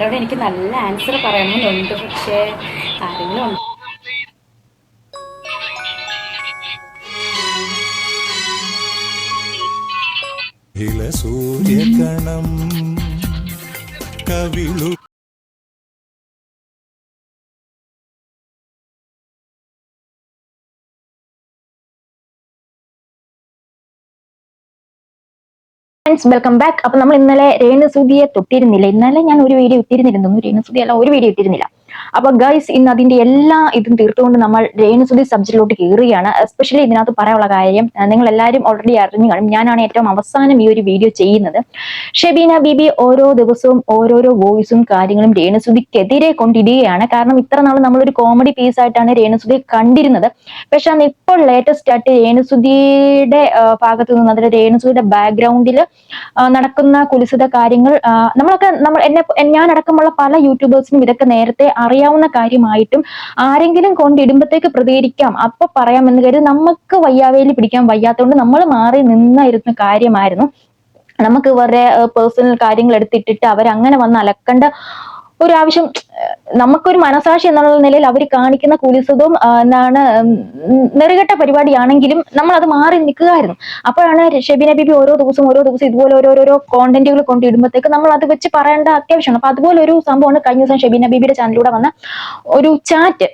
അവിടെ എനിക്ക് നല്ല ആൻസർ പറയണമെന്നുണ്ട്, പക്ഷേ ആരെങ്കിലും സൂര്യകണം കവിളു വെൽക്കം ബാക്ക്. അപ്പൊ നമ്മൾ ഇന്നലെ രേണുസുതിയെ തൊട്ടിരുന്നില്ല. ഇന്നലെ ഞാൻ ഒരു വീഡിയോ ഇട്ടിരുന്നിരുന്നു. രേണുസുതി അല്ല, ഒരു വീഡിയോ ഇട്ടിരുന്നില്ല. അപ്പൊ ഗൈസ്, ഇന്ന് അതിന്റെ എല്ലാ ഇതും തീർത്തുകൊണ്ട് നമ്മൾ രേണുസുതി സബ്ജക്റ്റിലോട്ട് കയറുകയാണ്. എസ്പെഷ്യലി ഇതിനകത്ത് പറയാനുള്ള കാര്യം നിങ്ങൾ എല്ലാവരും ഓൾറെഡി അറിഞ്ഞു കാണും. ഞാനാണ് ഏറ്റവും അവസാനം ഈ ഒരു വീഡിയോ ചെയ്യുന്നത്. ഷെബീന ബീബി ഓരോ ദിവസവും ഓരോരോ വോയിസും കാര്യങ്ങളും രേണുസുതിക്കെതിരെ കൊണ്ടിടുകയാണ്. കാരണം ഇത്ര നാൾ നമ്മളൊരു കോമഡി പീസ് ആയിട്ടാണ് രേണുസുതി കണ്ടിരുന്നത്. പക്ഷെ അന്ന് ഇപ്പോൾ ലേറ്റസ്റ്റ് ആയിട്ട് രേണുസുതിയുടെ ഭാഗത്തു നിന്ന്, അതിന്റെ രേണുസുതിയുടെ ബാക്ക്ഗ്രൗണ്ടിൽ നടക്കുന്ന കുലിസിത കാര്യങ്ങൾ ഞാൻ അടക്കമുള്ള പല യൂട്യൂബേഴ്സിനും ഇതൊക്കെ നേരത്തെ അറിയാവുന്ന കാര്യമായിട്ടും ആരെങ്കിലും കൊണ്ടിടുമ്പോഴത്തേക്ക് പ്രതികരിക്കാം, അപ്പൊ പറയാമെന്ന് കരുതി നമുക്ക് വയ്യാവേലി പിടിക്കാൻ വയ്യാത്തതുകൊണ്ട് നമ്മൾ മാറി നിന്നായിരുന്ന കാര്യമായിരുന്നു. നമുക്ക് ഇവരുടെ പേഴ്സണൽ കാര്യങ്ങൾ എടുത്തിട്ടിട്ട് അവരങ്ങനെ വന്ന് അലക്കേണ്ട ഒരു ആവശ്യം, നമുക്കൊരു മനസാക്ഷി എന്നുള്ള നിലയിൽ അവർ കാണിക്കുന്ന കുലിസതും നെറുകെട്ട പരിപാടിയാണെങ്കിലും നമ്മൾ അത് മാറി നിൽക്കുകയായിരുന്നു. അപ്പോഴാണ് ഷെബീന ബീബി ഓരോ ദിവസം ഇതുപോലെ ഓരോരോ കോണ്ടന്റുകൾ കൊണ്ടിടുമ്പോഴത്തേക്ക് നമ്മൾ അത് വെച്ച് പറയേണ്ട അത്യാവശ്യമാണ്. അപ്പൊ അതുപോലെ ഒരു സംഭവമാണ് കഴിഞ്ഞ ദിവസം ഷെബീന ബീബിയുടെ ചാനലിലൂടെ വന്ന ഒരു ചാറ്റ്.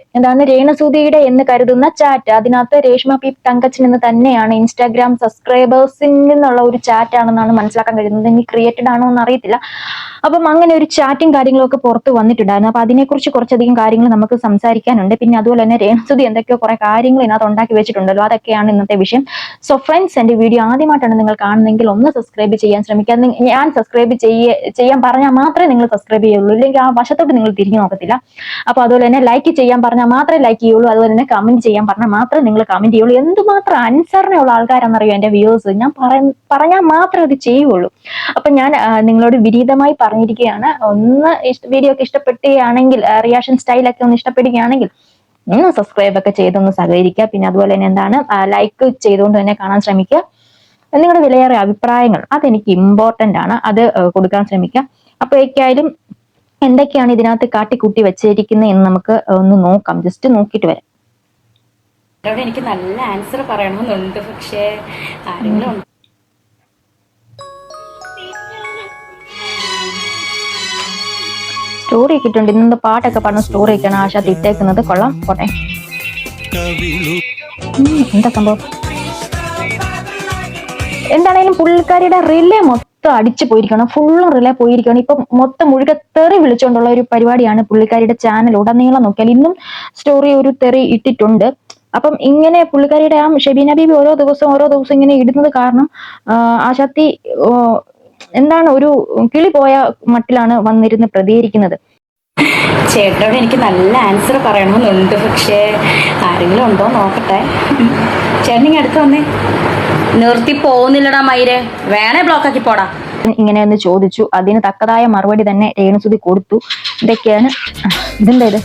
രേണുസുതിയുടെ എന്ന് കരുതുന്ന ചാറ്റ്. അതിനകത്ത് രേഷ്മ പി തങ്കച്ചൻ എന്ന് തന്നെയാണ് ഇൻസ്റ്റാഗ്രാം സബ്സ്ക്രൈബേഴ്സിൽ നിന്നുള്ള ഒരു ചാറ്റ് ആണെന്നാണ് മനസ്സിലാക്കാൻ കഴിയുന്നത്. ഇനി ക്രിയേറ്റഡ് ആണോ എന്ന് അറിയത്തില്ല. അപ്പം അങ്ങനെ ഒരു ചാറ്റും കാര്യങ്ങളൊക്കെ പുറത്ത് വന്നിട്ടുണ്ടായിരുന്നു. അപ്പൊ അതിനെക്കുറിച്ച് കുറച്ചധികം കാര്യങ്ങൾ നമുക്ക് സംസാരിക്കാനുണ്ട്. പിന്നെ അതുപോലെ തന്നെ രേണുസുതി എന്തൊക്കെയോ കുറെ കാര്യങ്ങൾ ഇതിനകത്ത് ഉണ്ടാക്കി വെച്ചിട്ടുണ്ടല്ലോ, അതൊക്കെയാണ് ഇന്നത്തെ വിഷയം. സോ ഫ്രണ്ട്സ്, എന്റെ വീഡിയോ ആദ്യമായിട്ടാണ് നിങ്ങൾ കാണുന്നതെങ്കിൽ ഒന്ന് സബ്സ്ക്രൈബ് ചെയ്യാൻ ശ്രമിക്കുക. ഞാൻ സബ്സ്ക്രൈബ് ചെയ്യാൻ പറഞ്ഞാൽ മാത്രമേ നിങ്ങൾ സബ്സ്ക്രൈബ് ചെയ്യുള്ളൂ, ഇല്ലെങ്കിൽ ആ വശത്തോട്ട് നിങ്ങൾ തിരിഞ്ഞു നോക്കത്തില്ല. അപ്പൊ അതുപോലെ തന്നെ ലൈക്ക് ചെയ്യാൻ പറഞ്ഞാൽ മാത്രമേ ലൈക്ക് ചെയ്യുള്ളൂ. അതുപോലെ തന്നെ കമന്റ് ചെയ്യാൻ പറഞ്ഞാൽ മാത്രമേ നിങ്ങൾ കമന്റ് ചെയ്യുള്ളൂ. എന്തുമാത്രം അനുസരണയുള്ള ആൾക്കാരാണെന്നറിയോ എന്റെ വ്യൂവേഴ്സ്. ഞാൻ പറഞ്ഞാൽ മാത്രമേ അത് ചെയ്യുള്ളൂ. അപ്പൊ ഞാൻ നിങ്ങളോട് വിനീതമായി പറഞ്ഞിരിക്കുകയാണ്, ഒന്ന് വീഡിയോ ഒക്കെ ഇഷ്ടപ്പെടുകയാണെങ്കിൽ, റിയാക്ഷൻ സ്റ്റൈലൊക്കെ ഒന്ന് ഇഷ്ടപ്പെടുകയാണെങ്കിൽ ഒന്ന് സബ്സ്ക്രൈബ് ഒക്കെ ചെയ്തൊന്ന് സഹകരിക്കുക. പിന്നെ അതുപോലെ തന്നെ ലൈക്ക് ചെയ്തുകൊണ്ട് തന്നെ കാണാൻ ശ്രമിക്കുക. നിങ്ങളുടെ വിലയേറിയ അഭിപ്രായങ്ങൾ അതെനിക്ക് ഇമ്പോർട്ടന്റ് ആണ്, അത് കൊടുക്കാൻ ശ്രമിക്കുക. അപ്പോഴേക്കായാലും എന്തൊക്കെയാണ് ഇതിനകത്ത് കാട്ടിക്കൂട്ടി വെച്ചിരിക്കുന്നത് എന്ന് നമുക്ക് ഒന്ന് നോക്കാം. ജസ്റ്റ് നോക്കിയിട്ട് വരാം. എനിക്ക് നല്ല ആൻസർ പറയണമെന്നുണ്ട്, പക്ഷേ ആരെങ്കിലും സ്റ്റോറി ഇട്ടിട്ടുണ്ട്. ഇന്നത്തെ പാട്ടൊക്കെ പറഞ്ഞ സ്റ്റോറി ഒക്കെയാണ് ആശ ഇട്ടേക്കുന്നത്. കൊള്ളാം, പോട്ടെ. എന്താ സംഭവം? എന്താണേലും പുള്ളിക്കാരിയുടെ റിലേ മൊത്തം അടിച്ചു പോയിരിക്കണം, ഫുള്ളും റിലേ പോയിരിക്കണം. ഇപ്പൊ മൊത്തം മുഴുക്കെ തെറി വിളിച്ചുകൊണ്ടുള്ള ഒരു പരിപാടിയാണ് പുള്ളിക്കാരിയുടെ ചാനൽ ഉടനീളം നോക്കിയാൽ. ഇന്നും സ്റ്റോറി ഒരു തെറി ഇട്ടിട്ടുണ്ട്. അപ്പം ഇങ്ങനെ പുള്ളിക്കാരിയുടെ ഷെബീന ബീബി ഓരോ ദിവസം ഇങ്ങനെ ഇടുന്നത് കാരണം ആശാത്തി ഒരു കിളി പോയ മട്ടിലാണ് വന്നിരുന്ന് പ്രതികരിക്കുന്നത്. ചേട്ടനോട് എനിക്ക് നല്ല ആൻസർ പറയണമെന്നുണ്ട്, പക്ഷേ ആരെങ്കിലും ഉണ്ടോ നോക്കട്ടെ. ചേട്ടനിങ്ങ അടുത്ത് വന്നേ. നിർത്തി പോകുന്നില്ലടാ മയിരെ, വേണേ ബ്ലോക്കാക്കി പോടാ. ഇങ്ങനെ ഒന്ന് ചോദിച്ചു. അതിന് തക്കതായ മറുപടി തന്നെ രേണുസുതി കൊടുത്തു. ഇതൊക്കെയാണ്. ഇതെന്താ ഇത്?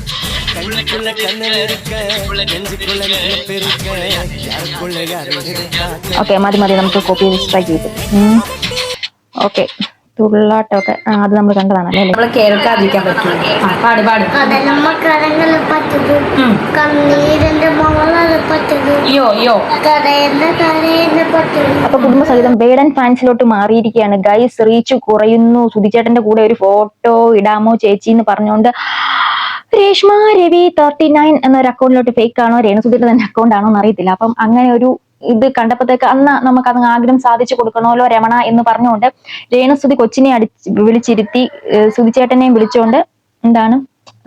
ഓക്കെ, മതി, നമുക്ക് കോപ്പി സ്ട്രൈക്ക് ചെയ്തു. ഓക്കെ, തുള്ളാട്ടൊക്കെ അത് നമ്മൾ കണ്ടതാണല്ലേ. നമ്മൾ കേൾക്കാതിരിക്കാൻ പറ്റില്ല. അപ്പൊ കുടുംബസഹിതം വേടൻ ഫാൻസിലോട്ട് മാറിയിരിക്കുകയാണ് ഗൈസ്. റീച്ച് കുറയുന്നു. സുധിച്ചേട്ടന്റെ കൂടെ ഒരു ഫോട്ടോ ഇടാമോ ചേച്ചി എന്ന് പറഞ്ഞുകൊണ്ട് രേഷ്മ രവി 39 എന്നൊരു അക്കൗണ്ടിലോട്ട് ഫേക്ക് ആണോ രേണുസുധിയുടെ തന്നെ അക്കൗണ്ട് ആണോ എന്ന് അറിയത്തില്ല. അപ്പം അങ്ങനെ ഒരു ഇത് കണ്ടപ്പോഴത്തേക്ക് അന്ന് നമുക്ക് അത് ആഗ്രഹം സാധിച്ചു കൊടുക്കണമല്ലോ രമണ എന്ന് പറഞ്ഞുകൊണ്ട് രേണുസുധി കൊച്ചിനെ വിളിച്ചിരുത്തി സുധിച്ചേട്ടനെയും വിളിച്ചുകൊണ്ട്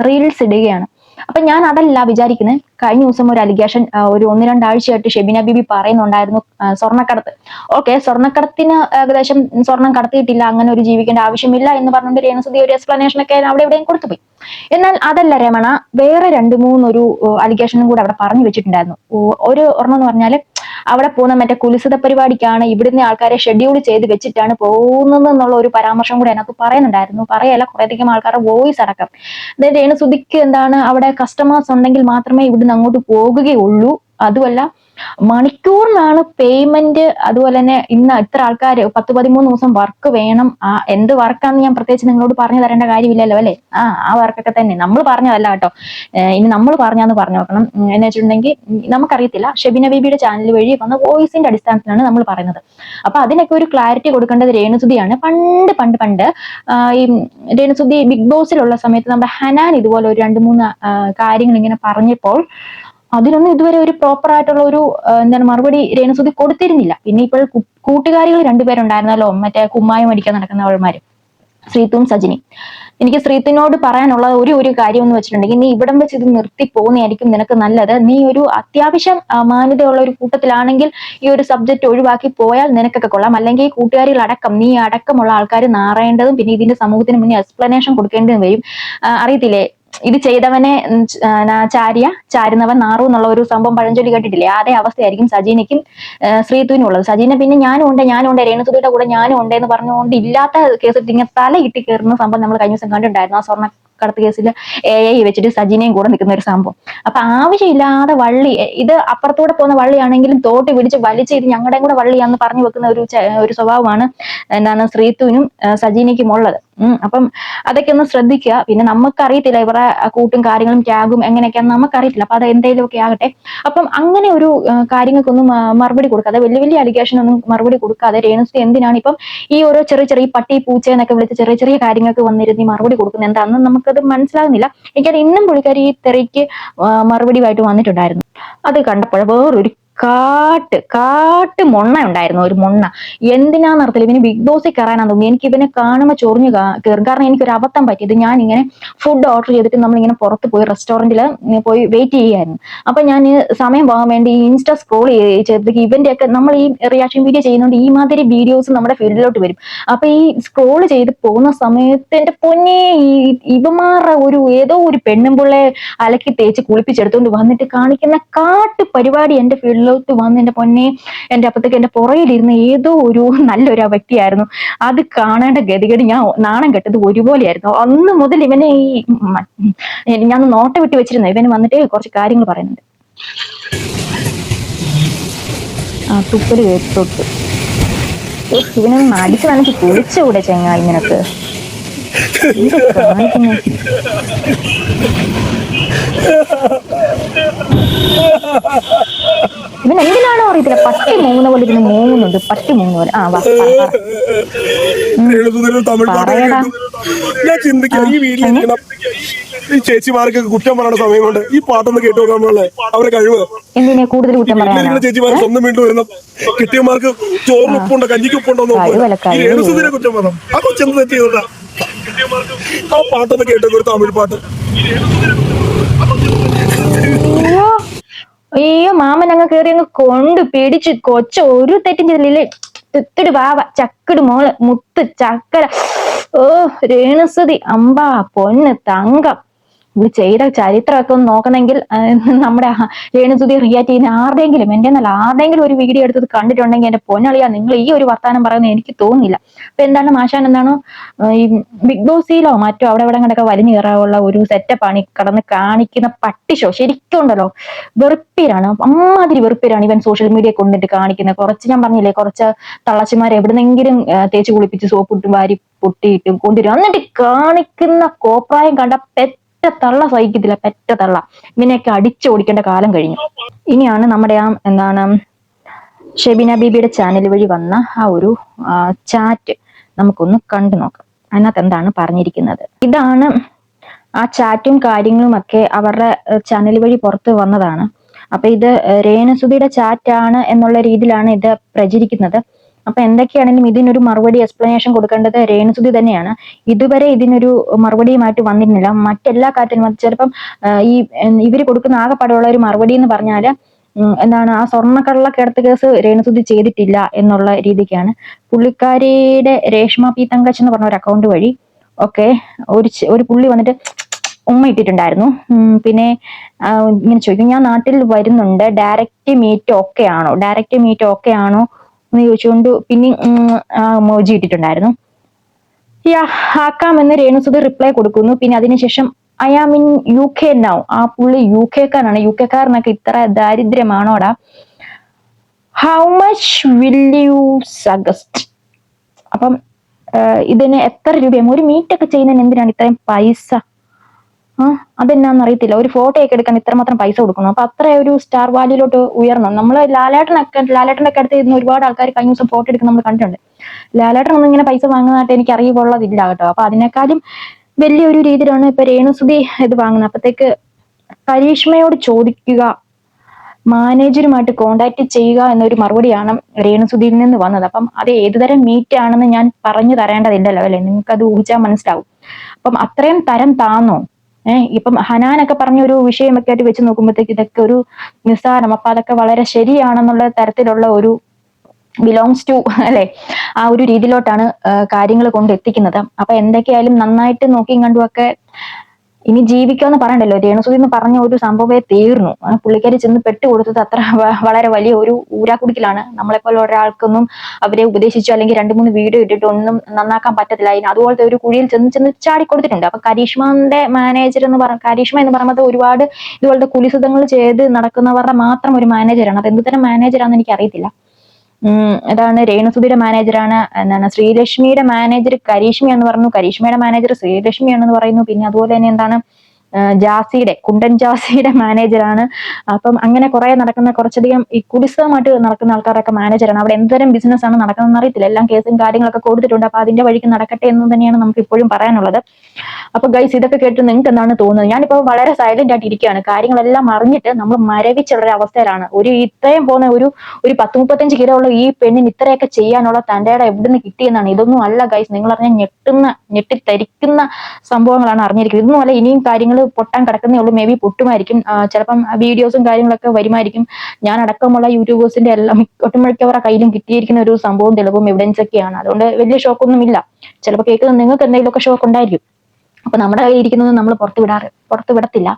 റീൽസ് ഇടുകയാണ്. അപ്പൊ ഞാൻ അതല്ല വിചാരിക്കുന്നത്. കഴിഞ്ഞ ദിവസം ഒരു അലിഗേഷൻ ഒരു 1-2 ആഴ്ചയായിട്ട് ഷെബീന ബീബി പറയുന്നുണ്ടായിരുന്നു സ്വർണ്ണക്കടത്ത്. ഓക്കെ, സ്വർണ്ണക്കടത്തിന് ഏകദേശം സ്വർണം കടത്തിയിട്ടില്ല, അങ്ങനെ ഒരു ജീവിക്കേണ്ട ആവശ്യമില്ല എന്ന് പറഞ്ഞുകൊണ്ട് രേണുസുധി ഒരു എക്സ്പ്ലനേഷൻ ഒക്കെ അവിടെ എവിടെയും കൊടുത്തുപോയി. എന്നാൽ അതല്ല രമണ, വേറെ 2-3 ഒരു അലിഗേഷനും കൂടെ അവിടെ പറഞ്ഞു വെച്ചിട്ടുണ്ടായിരുന്നു. ഒരെണ്ണം എന്ന് പറഞ്ഞാല് അവിടെ പോകുന്ന മറ്റേ കുലിസിത പരിപാടിക്കാണ് ഇവിടുന്ന് ആൾക്കാരെ ഷെഡ്യൂൾ ചെയ്ത് വെച്ചിട്ടാണ് പോകുന്നത് എന്നുള്ള ഒരു പരാമർശം കൂടെ അതിനകത്ത് പറയുന്നുണ്ടായിരുന്നു. പറയല്ല, കുറേയധികം ആൾക്കാരുടെ വോയിസ് അടക്കം. രേണുസുധിക്ക് അവിടെ കസ്റ്റമേഴ്സ് ഉണ്ടെങ്കിൽ മാത്രമേ ഇവിടുന്ന് അങ്ങോട്ട് പോകുകയുള്ളൂ. അതുമല്ല മണിക്കൂറിനാണ് പേയ്മെന്റ്. അതുപോലെ തന്നെ ഇന്ന് ഇത്ര ആൾക്കാർ 10-13 ദിവസം വർക്ക് വേണം. എന്ത് വർക്കാന്ന് ഞാൻ പ്രത്യേകിച്ച് നിങ്ങളോട് പറഞ്ഞു തരേണ്ട കാര്യമില്ലല്ലോ അല്ലെ. ആ വർക്കൊക്കെ തന്നെ നമ്മൾ പറഞ്ഞതല്ല കേട്ടോ. ഇനി നമ്മൾ പറഞ്ഞാന്ന് പറഞ്ഞു നോക്കണം. എന്ന് വെച്ചിട്ടുണ്ടെങ്കിൽ നമുക്കറിയത്തില്ല, ഷെബിന ബേബിയുടെ ചാനൽ വഴി വന്ന വോയിസിന്റെ അടിസ്ഥാനത്തിലാണ് നമ്മൾ പറയുന്നത്. അപ്പൊ അതിനൊക്കെ ഒരു ക്ലാരിറ്റി കൊടുക്കേണ്ടത് രേണുസുതിയാണ്. പണ്ട് ഈ രേണുസുതി ബിഗ് ബോസിലുള്ള സമയത്ത് നമ്മുടെ ഹനാൻ ഇതുപോലെ ഒരു 2-3 കാര്യങ്ങൾ ഇങ്ങനെ പറഞ്ഞപ്പോൾ അതിനൊന്നും ഇതുവരെ ഒരു പ്രോപ്പർ ആയിട്ടുള്ള ഒരു എന്താണ് മറുപടി രേണുസുതി കൊടുത്തിരുന്നില്ല. പിന്നെ ഇപ്പോൾ കൂട്ടുകാരികൾ 2 പേരുണ്ടായിരുന്നല്ലോ, മറ്റേ കുമ്മായം അടിക്കാൻ നടക്കുന്നവന്മാര്, ശ്രീത്തും സജിനി. എനിക്ക് ശ്രീത്തിനോട് പറയാനുള്ള ഒരു കാര്യം എന്ന് വെച്ചിട്ടുണ്ടെങ്കിൽ, നീ ഇവിടം വെച്ച് ഇത് നിർത്തി പോകുന്നതായിരിക്കും നിനക്ക് നല്ലത്. നീ ഒരു അത്യാവശ്യം മാന്യതയുള്ള ഒരു കൂട്ടത്തിലാണെങ്കിൽ ഈ ഒരു സബ്ജക്ട് ഒഴിവാക്കി പോയാൽ നിനക്കൊക്കെ കൊള്ളാം. അല്ലെങ്കിൽ ഈ കൂട്ടുകാരികൾ അടക്കം, നീ അടക്കമുള്ള ആൾക്കാർ നാറേണ്ടതും പിന്നെ ഇതിന്റെ സമൂഹത്തിന് മുന്നേ എക്സ്പ്ലനേഷൻ കൊടുക്കേണ്ടതും വരും. അറിയത്തില്ലേ, ഇത് ചെയ്തവനെ ചാരുന്നവൻ നാറു എന്നുള്ള ഒരു സംഭവം പഴഞ്ചൊല്ലി കേട്ടിട്ടില്ലേ? അതേ അവസ്ഥയായിരിക്കും സജീനയ്ക്കും ശ്രീത്തുവിനും ഉള്ളത്. സജീന പിന്നെ ഞാനും ഉണ്ട് രേണുസുതിയുടെ കൂടെ ഞാനും ഉണ്ട് എന്ന് പറഞ്ഞുകൊണ്ട് ഇല്ലാത്ത കേസ് ഇങ്ങനെ തല ഇട്ടി കയറുന്ന സംഭവം നമ്മൾ കഴിഞ്ഞ ദിവസം കണ്ടിട്ടുണ്ടായിരുന്നു. ആ സ്വർണ്ണ കടത്ത് കേസിൽ AI വെച്ചിട്ട് സജിനയും കൂടെ നിൽക്കുന്ന ഒരു സംഭവം. അപ്പൊ ആവശ്യമില്ലാതെ വള്ളി, ഇത് അപ്പുറത്തൂടെ പോകുന്ന വള്ളിയാണെങ്കിലും തോട്ടി പിടിച്ച് വലിച്ച് ഇത് ഞങ്ങളുടെ കൂടെ വള്ളിയാന്ന് പറഞ്ഞു വെക്കുന്ന ഒരു സ്വഭാവമാണ് എന്താണ് ശ്രീത്തുവിനും സജീനയ്ക്കും ഉള്ളത്. അപ്പം അതൊക്കെ ഒന്ന് ശ്രദ്ധിക്കുക. പിന്നെ നമുക്കറിയത്തില്ല ഇവരുടെ കൂട്ടും കാര്യങ്ങളും ടാഗും എങ്ങനെയൊക്കെയാന്ന് നമുക്കറിയത്തില്ല. അപ്പൊ അത് എന്തെങ്കിലും ഒക്കെ ആകട്ടെ. അപ്പം അങ്ങനെ ഒരു കാര്യങ്ങൾക്കൊന്നും മറുപടി കൊടുക്കാതെ, വലിയ അലിഗേഷൻ ഒന്നും മറുപടി കൊടുക്കാതെ രേണുസുതി എന്തിനാണ് ഇപ്പം ഈ ഓരോ ചെറിയ പട്ടി പൂച്ച എന്നൊക്കെ വിളിച്ച് ചെറിയ കാര്യങ്ങൾക്ക് വന്നിരുന്ന് ഈ മറുപടി കൊടുക്കുന്നത് എന്താണെന്ന് നമുക്കത് മനസ്സിലാകുന്നില്ല. എനിക്കത് ഇന്നും പുള്ളിക്കാരി ഈ തെറിക്ക് മറുപടിയുമായിട്ട് വന്നിട്ടുണ്ടായിരുന്നു. അത് കണ്ടപ്പോൾ വേറൊരു കാട്ട് മൊണ്ണ ഉണ്ടായിരുന്നു. ഒരു മൊണ്ണ എന്തിനാന്ന് അറിയത്തില്ല. ഇവന് ബിഗ് ബോസിൽ കയറാനാന്ന് തോന്നി. എനിക്ക് ഇവനെ കാണുമ്പോൾ ചൊറിഞ്ഞു കയറും. കാരണം എനിക്കൊരു അബദ്ധം പറ്റിയത്, ഞാൻ ഇങ്ങനെ ഫുഡ് ഓർഡർ ചെയ്തിട്ട് നമ്മളിങ്ങനെ പുറത്ത് പോയി റെസ്റ്റോറന്റിൽ പോയി വെയിറ്റ് ചെയ്യായിരുന്നു. അപ്പൊ ഞാൻ സമയം പോകാൻ വേണ്ടി ഇൻസ്റ്റ സ്ക്രോൾ ചെയ്തേക്ക് ഇവന്റെയൊക്കെ നമ്മൾ ഈ റിയാക്ഷൻ വീഡിയോ ചെയ്യുന്നതുകൊണ്ട് ഈ മാതിരി വീഡിയോസ് നമ്മുടെ ഫീൽഡിലോട്ട് വരും. അപ്പൊ ഈ സ്ക്രോൾ ചെയ്ത് പോകുന്ന സമയത്ത് എന്റെ പൊന്നെ ഇവമാരുടെ ഏതോ ഒരു പെണ്ണുമ്പിള്ളെ അലക്കി തേച്ച് കുളിപ്പിച്ചെടുത്തോണ്ട് വന്നിട്ട് കാണിക്കുന്ന കാട്ട് പരിപാടി എന്റെ ഫീൽഡിലോട്ട് വന്ന് എന്റെ പൊന്നെ, എന്റെ അപ്പത്തേക്ക് എന്റെ പുറയിലിരുന്ന് ഏതോ ഒരു നല്ലൊരു വ്യക്തിയായിരുന്നു. അത് കാണേണ്ട ഗതികേട് ഞാൻ നാണം കെട്ടത് ഒരുപോലെയായിരുന്നു. അന്ന് മുതൽ ഇവനെ ഞാൻ നോട്ട വിട്ട് വെച്ചിരുന്നു. ഇവന് വന്നിട്ട് കുറച്ച് കാര്യങ്ങൾ പറയുന്നുണ്ട്. തുപ്പല് കേട്ടോട്ട് ഇവനൊന്ന് അടിച്ചു വന്നിട്ട് കുളിച്ചുകൂടെ ചെങ്ങായി നിനക്ക്? കാണിക്കുന്നു ഇവൻ എന്തിനാണോ അറിയത്തില്ല, പട്ടി മൂങ്ങുന്ന പോലെ ഇതിന് മൂങ്ങുന്നുണ്ട്. പട്ടി മൂങ്ങുന്ന പോലെ. പറയടാ. ഞാൻ ചിന്തിക്കാം ഈ വീട്ടിൽ ഈ ചേച്ചിമാർക്കൊക്കെ കുറ്റം പറയുന്ന സമയം കൊണ്ട് ഈ പാട്ടൊന്ന് കേട്ടു നോക്കാനുള്ള അവരുടെ കഴിവ് എന്തിനാ കൂടുതൽ കുറ്റം പറയാനാ? ചേച്ചിമാർ സ്വന്തം വീട്ടിൽ വരുന്ന കിട്ടിയമാർക്ക് ചോറിന് ഉപ്പുണ്ടോ കഞ്ഞിക്ക് ഉപ്പുണ്ടോ നോക്കുക കുറ്റം പറഞ്ഞു. ആ കൊച്ചെന്ത് തെറ്റ് ചെയ്തോട്ടാ? ആ പാട്ടൊന്ന് കേട്ടോ, ഒരു തമിഴ് പാട്ട്. അയ്യോ മാമൻ അങ്ങ് കയറി അങ്ങ് കൊണ്ട് പിടിച്ച് കൊച്ച ഒരു തെറ്റും ചെയ്തില്ലേ. തിത്തിട് വാവ ചക്കിട് മോള് മുത്ത് ചക്കര. രേണുസുതി അമ്പാ പൊന്ന് തങ്കം. ഇത് ചെയ്ത ചരിത്രമൊക്കെ ഒന്ന് നോക്കണമെങ്കിൽ നമ്മുടെ രേണുസുതി റിയാക്ട് ചെയ്യുന്ന ആരുടെയെങ്കിലും, എന്റെ നല്ല ആരുടെയെങ്കിലും ഒരു വീഡിയോ എടുത്തത് കണ്ടിട്ടുണ്ടെങ്കിൽ എന്റെ പൊന്നളിയാ നിങ്ങൾ ഈ ഒരു വർത്താനം പറയുന്നത് എനിക്ക് തോന്നുന്നില്ല. അപ്പൊ എന്താണ് മാഷാൻ എന്താണോ ഈ ബിഗ് ബോസിലോ മറ്റോ അവിടെ കണ്ടൊക്കെ വലിഞ്ഞു കയറാനുള്ള ഒരു സെറ്റപ്പാണ് ഈ കടന്ന് കാണിക്കുന്ന പട്ടി ഷോ. ശരിക്കും ഉണ്ടല്ലോ വെറുപ്പീരാണ്, അമ്മാതിരി വെറുപ്പീരാണ് ഇവൻ സോഷ്യൽ മീഡിയ കൊണ്ടിട്ട് കാണിക്കുന്നത്. കുറച്ച് ഞാൻ പറഞ്ഞില്ലേ, കുറച്ച് തള്ളച്ചിമാരെ എവിടുന്നെങ്കിലും തേച്ച് കുളിപ്പിച്ച് സോപ്പിട്ടും വാരി പൊട്ടിയിട്ടും കൊണ്ടുവരും. എന്നിട്ട് കാണിക്കുന്ന കോപ്രായം കണ്ട തള്ള സഹിക്കത്തില്ല, പെറ്റ തള്ള. ഇവനെയൊക്കെ അടിച്ചോടിക്കേണ്ട കാലം കഴിഞ്ഞു. ഇനിയാണ് നമ്മുടെ എന്താണ് ഷെബിന ബീബിയുടെ ചാനൽ വഴി വന്ന ആ ഒരു ചാറ്റ് നമുക്കൊന്ന് കണ്ടു നോക്കാം. അതിനകത്ത് എന്താണ് പറഞ്ഞിരിക്കുന്നത്? ഇതാണ് ആ ചാറ്റും കാര്യങ്ങളും ഒക്കെ അവരുടെ ചാനൽ വഴി പുറത്ത് വന്നതാണ്. അപ്പൊ ഇത് രേണുസുതിയുടെ ചാറ്റാണ് എന്നുള്ള രീതിയിലാണ് ഇത് പ്രചരിക്കുന്നത്. അപ്പൊ എന്തൊക്കെയാണെങ്കിലും ഇതിനൊരു മറുപടി എക്സ്പ്ലനേഷൻ കൊടുക്കേണ്ടത് രേണുസുതി തന്നെയാണ്. ഇതുവരെ ഇതിനൊരു മറുപടിയുമായിട്ട് വന്നിരുന്നില്ല. മറ്റെല്ലാ കാര്യത്തിനും ചിലപ്പം ഈ ഇവര് കൊടുക്കുന്ന ആകെപ്പാടുള്ള ഒരു മറുപടി എന്ന് പറഞ്ഞാല് എന്താണ് ആ സ്വർണ്ണക്കള്ളക്കടത്ത് കേസ് രേണുസുതി ചെയ്തിട്ടില്ല എന്നുള്ള രീതിക്കാണ്. പുള്ളിക്കാരിയുടെ രേഷ്മ പി തങ്കച്ച് എന്ന് പറഞ്ഞ ഒരു അക്കൗണ്ട് വഴി ഒക്കെ ഒരു പുള്ളി വന്നിട്ട് ഉമ്മ ഇട്ടിട്ടുണ്ടായിരുന്നു. പിന്നെ ഇങ്ങനെ ചോദിക്കും, ഞാൻ നാട്ടിൽ വരുന്നുണ്ട്, ഡയറക്റ്റ് മീറ്റ് ഓക്കെ ആണോ എന്ന് ചോദിച്ചുകൊണ്ട് പിന്നെ മോജി ഇട്ടിട്ടുണ്ടായിരുന്നു. ആക്കാമെന്ന് രേണുസുതി റിപ്ലൈ കൊടുക്കുന്നു. പിന്നെ അതിനുശേഷം I am in UK now. ആ പുള്ളി UK-കാരനാണ്. UK-കാരനൊക്കെ ഇത്ര ദാരിദ്ര്യമാണോടാ? How much will you suggest? അപ്പം ഇതിന് എത്ര രൂപയും ഒരു മീറ്റ് ഒക്കെ ചെയ്യുന്നതിന് എന്തിനാണ് ഇത്രയും പൈസ? അതെന്നാന്ന് അറിയത്തില്ല. ഒരു ഫോട്ടോ ഒക്കെ എടുക്കാൻ ഇത്രമാത്രം പൈസ കൊടുക്കണം. അപ്പൊ അത്ര ഒരു സ്റ്റാർ വാല്യൂലോട്ട് ഉയർന്നു. നമ്മൾ ലാലേട്ടൻ്റെ ഒക്കെ അടുത്ത് ഇരുന്ന് ഒരുപാട് ആൾക്കാർ കഴിഞ്ഞ ദിവസം ഫോട്ടോ എടുക്കുന്ന നമ്മൾ കണ്ടിട്ടുണ്ട്. ലാലേട്ടൻ ഒന്നും ഇങ്ങനെ പൈസ വാങ്ങുന്നതായിട്ട് എനിക്ക് അറിവുള്ളതില്ല കേട്ടോ. അപ്പൊ അതിനേക്കാളും വലിയൊരു രീതിയിലാണ് ഇപ്പൊ രേണുസുതി ഇത് വാങ്ങുന്നത്. അപ്പത്തേക്ക് കരീഷ്മയോട് ചോദിക്കുക, മാനേജറുമായിട്ട് കോണ്ടാക്ട് ചെയ്യുക എന്നൊരു മറുപടിയാണ് രേണുസുതിയിൽ നിന്ന് വന്നത്. അപ്പം അത് ഏതുതരം മീറ്റ് ആണെന്ന് ഞാൻ പറഞ്ഞു തരേണ്ടതില്ലല്ലോ അല്ലെ, നിങ്ങൾക്ക് അത് ഊഹിച്ചാൽ മനസ്സിലാവും. അപ്പം അത്രയും തരം താന്നോ? ഇപ്പം ഹനാനൊക്കെ പറഞ്ഞ ഒരു വിഷയമൊക്കെ ആയിട്ട് വെച്ച് നോക്കുമ്പോഴത്തേക്ക് ഇതൊക്കെ ഒരു നിസ്സാരം. അപ്പൊ അതൊക്കെ വളരെ ശരിയാണെന്നുള്ള തരത്തിലുള്ള ഒരു ബിലോങ്സ് ടു അല്ലെ, ആ ഒരു രീതിയിലോട്ടാണ് കാര്യങ്ങൾ കൊണ്ടെത്തിക്കുന്നത്. അപ്പൊ എന്തൊക്കെയായാലും നന്നായിട്ട് നോക്കിയും കണ്ടുമൊക്കെ ഇനി ജീവിക്കാന്ന് പറയണ്ടല്ലോ. രേണുസുതി എന്ന് പറഞ്ഞ ഒരു സംഭവമേ തീർന്നു. പുള്ളിക്കാരി ചെന്ന് പെട്ടുകൊടുത്തത് അത്ര വളരെ വലിയ ഒരു ഊരാക്കുടുക്കിലാണ്. നമ്മളെപ്പോലെ ഒരാൾക്കൊന്നും അവരെ ഉപദേശിച്ചോ അല്ലെങ്കിൽ 2-3 വീഡിയോ ഇട്ടിട്ട് ഒന്നും നന്നാക്കാൻ പറ്റത്തില്ല. അതുപോലത്തെ ഒരു കുഴിയിൽ ചെന്ന് ചാടിക്കൊടുത്തിട്ടുണ്ട്. അപ്പൊ കരീഷ്മയുടെ മാനേജർ കരീഷ്മ എന്ന് പറയുന്നത് ഒരുപാട് ഇതുപോലത്തെ കുലിസിതങ്ങൾ ചെയ്ത് നടക്കുന്നവരുടെ മാത്രം ഒരു മാനേജറാണ്. അത് എന്തുതരം മാനേജറാണെന്ന് എനിക്ക് അറിയത്തില്ല. അതാണ് രേണുസുതിയുടെ മാനേജറാണ്. എന്താണ് ശ്രീലക്ഷ്മിയുടെ മാനേജർ കരീഷ്മ എന്ന് പറഞ്ഞു, കരീഷ്മയുടെ മാനേജർ ശ്രീലക്ഷ്മിയാണെന്ന് പറയുന്നു. പിന്നെ അതുപോലെ തന്നെ എന്താണ് കുണ്ടൻ ജാസിയുടെ മാനേജറാണ്. അപ്പം അങ്ങനെ കുറെ നടക്കുന്ന കുറച്ചധികം ഈ കുടിസമായിട്ട് നടക്കുന്ന ആൾക്കാരൊക്കെ മാനേജറാണ്. അവിടെ എന്തൊരു ബിസിനസ് ആണ് നടക്കുന്നതെന്ന് അറിയത്തില്ല. എല്ലാം കേസും കാര്യങ്ങളൊക്കെ കൊടുത്തിട്ടുണ്ട്. അപ്പൊ അതിന്റെ വഴിക്ക് നടക്കട്ടെ എന്ന് തന്നെയാണ് നമുക്ക് ഇപ്പോഴും പറയാനുള്ളത്. അപ്പൊ ഗൈസ് ഇതൊക്കെ കേട്ട് നിങ്ങൾക്ക് എന്താണ് തോന്നുന്നത്? ഞാനിപ്പോ വളരെ സൈലന്റ് ആയിട്ട് ഇരിക്കുകയാണ്. കാര്യങ്ങളെല്ലാം അറിഞ്ഞിട്ട് നമ്മൾ മരവിച്ചുള്ള ഒരു അവസ്ഥയിലാണ്. ഇത്രയും പോകുന്ന ഒരു 10-35 കിലോ ഉള്ള ഈ പെണ്ണിന് ഇത്രയൊക്കെ ചെയ്യാനുള്ള തന്റെ എവിടുന്ന് കിട്ടിയെന്നാണ്. ഇതൊന്നും അല്ല ഗൈസ്, നിങ്ങൾ അറിഞ്ഞാൽ ഞെട്ടിത്തരിക്കുന്ന സംഭവങ്ങളാണ് അറിഞ്ഞിരിക്കുന്നത്. ഇതൊന്നും അല്ല, ഇനിയും കാര്യങ്ങൾ പൊട്ടാൻ കിടക്കുന്നേ ഉള്ളൂ. മേ ബി പൊട്ടുമായിരിക്കും. ചിലപ്പം വീഡിയോസും കാര്യങ്ങളൊക്കെ വരുമായിരിക്കും. ഞാൻ അടക്കമുള്ള യൂട്യൂബേഴ്സിന്റെ എല്ലാം ഒട്ടുമിക്കവരുടെ കയ്യിലും കിട്ടിയിരിക്കുന്ന ഒരു സംഭവം തെളിവും എവിഡൻസ് ഒക്കെയാണ്. അതുകൊണ്ട് വലിയ ഷോക്കൊന്നും ഇല്ല. ചിലപ്പോൾ കേൾക്കുന്നത് നിങ്ങൾക്ക് എന്തെങ്കിലുമൊക്കെ ഷോക്ക് ഉണ്ടായിരിക്കും. അപ്പൊ നമ്മുടെ കയ്യിൽ ഇരിക്കുന്നത് നമ്മൾ പുറത്തു വിടത്തില്ല.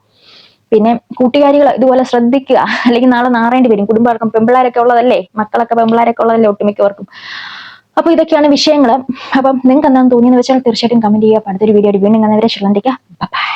പിന്നെ കൂട്ടുകാരികൾ ഇതുപോലെ ശ്രദ്ധിക്കുക, അല്ലെങ്കിൽ നാളെ നാറേണ്ടി വരും. കുടുംബാർക്കും പെമ്പിള്ളാരൊക്കെ ഉള്ളതല്ലേ, മക്കളൊക്കെ പെമ്പിള്ളാരൊക്കെ ഉള്ളതല്ലേ ഒട്ടുമിക്കവർക്കും. അപ്പൊ ഇതൊക്കെയാണ് വിഷയങ്ങൾ. അപ്പം നിങ്ങൾക്ക് എന്താണ് തോന്നിയെന്ന് വെച്ചാൽ തീർച്ചയായിട്ടും കമന്റ് ചെയ്യുക. അടുത്തൊരു വീഡിയോ വീണ്ടും കാണുന്നവരെ ശ്രദ്ധിക്കുക. ബൈ.